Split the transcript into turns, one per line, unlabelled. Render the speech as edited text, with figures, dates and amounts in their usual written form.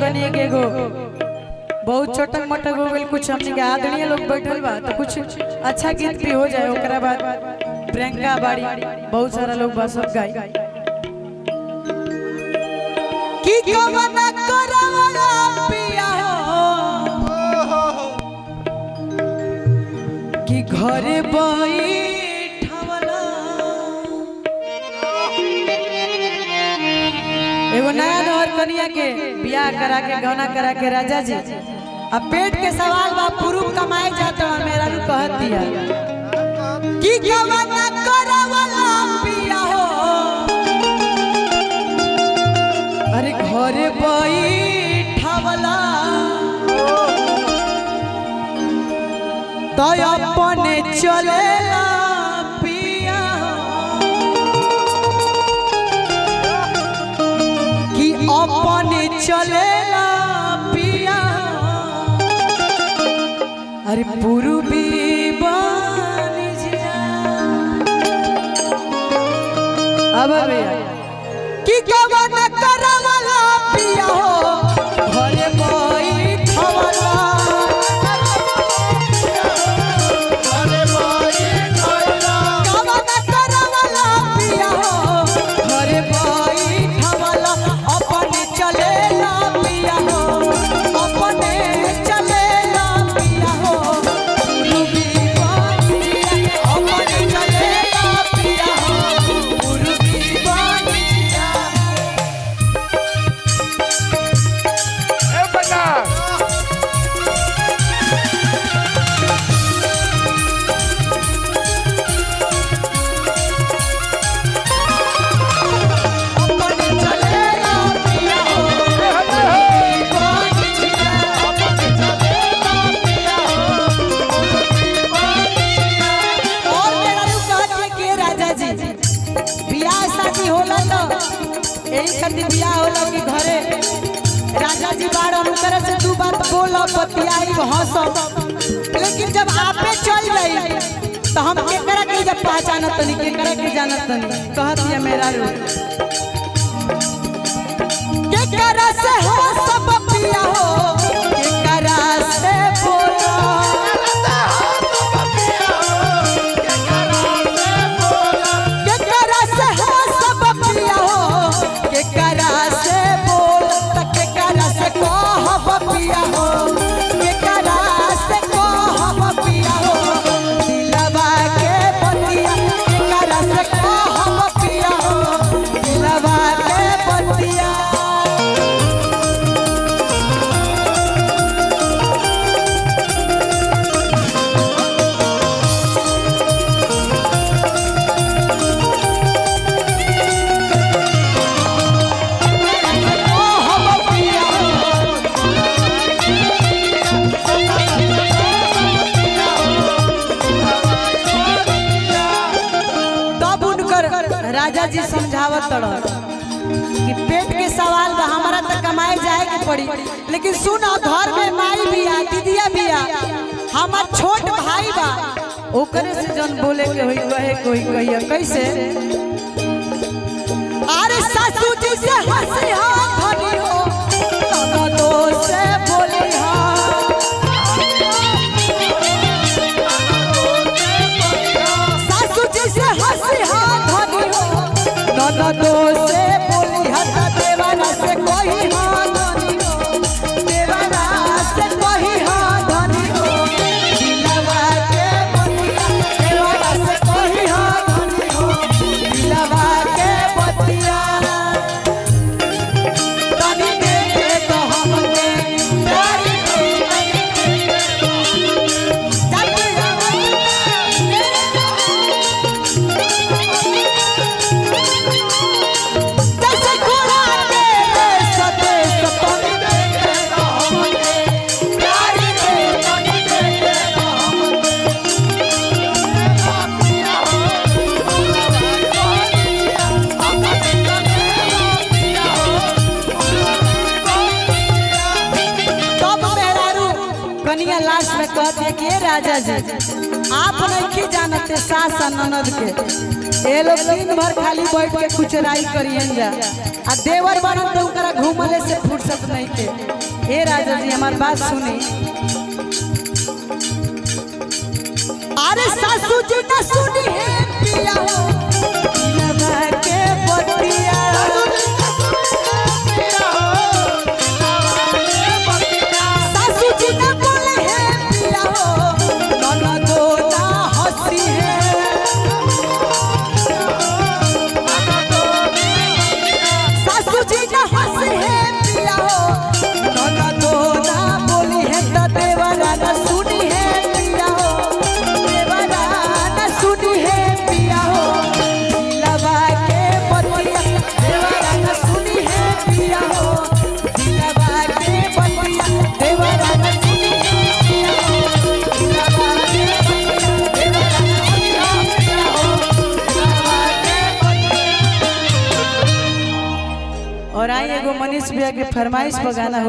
कनी के गो बहुत छोटक मोटक हो गई, कुछ हमने के आदरणीय लोग बैठल बा तो कुछ अच्छा गीत भी हो जाए। ओकरा बाद प्रियंका बाड़ी बहुत सारा लोग बा सब गाई की कवना करवला पिया कि घरे बैठवला। एगो नया नौहर कनिया के बियाह करा के गौना करा के राजा जी अब पेट के सवाल बा पुरुष कमाए जाता मेरा भी कहत दिया कि कवना करवला पिया हो अरे घरे बैठवला तो अपने चलेला पिया कि अपने चलेला पिया अरे पूर्वी बानिजिया अब भैया कि कवना करवला पिया हो घरे बैठवला बियाह होला कि घरे राजा जी बाड़ अनुतर से दू बात बोलो बतियाई हंसब, लेकिन जब आपे चल गई तो हम केकरा के जब पहचानत तनी केकरा के जानत तनी कहत ये मेरा रू केकरा से हो सब पिया हो केकरा से बोलो केकरा से हो सब पिया हो केकरा से बोल केकरा से कहब पिया हो केकरा से कहब पिया हो दिलवा के बतिया केकरा से कहब पिया हो दिलवा के बतिया। राजा जी समझावत कि पेट के सवाल बा हमारा तो कमाए जाए के पड़ी, लेकिन सुनो घर में माई बिया दीदिया बिया हमार छोट भाई बा ओकरे से जन बोले के होई कहे कोई कहिया कैसे अरे सासू जी से हंसी हां धनी हो ननदो से बोली हां सासू जी से हंसी हां धनी हो ननदो से बोली हां देवाना से कोई हां धनी हो देवाना से कोई हां धनी हो दिलवा के बतिया देवाना से कोई हां धनी हो दिलवा के बतिया तनी देखे तो हमके प्यारी कनिया लास्ट में कहते कि राजा जी आप नहीं जानते सास ननद के ये लोग दिन भर खाली बैठ के कुछ राई करियन जा आ देवर बन तो उनकरा घूमले से फुर्सत नहीं के। हे राजा जी हमार बात सुनी। अरे सासू जी ना सुनी है पिया हो लगा के बतिया। सासू जी ना बोले है पिया हो ननदो ना हंसी है। सासू जी ना हंसी है पिया हो ननदो ना बोली है तो देवरा ना सुनी है पिया हो। देवरा ना सुनी है पिया हो लगा के बतिया। देवरा ना सुनी है पिया हो लगा के बतिया। देवरा ना सुनी है पिया हो लगा के बतिया। देवरा ना सुनी है पिया हो लगा के बतिया। और आई एगो मनीष भैया के फरमाइश पर गाना हो।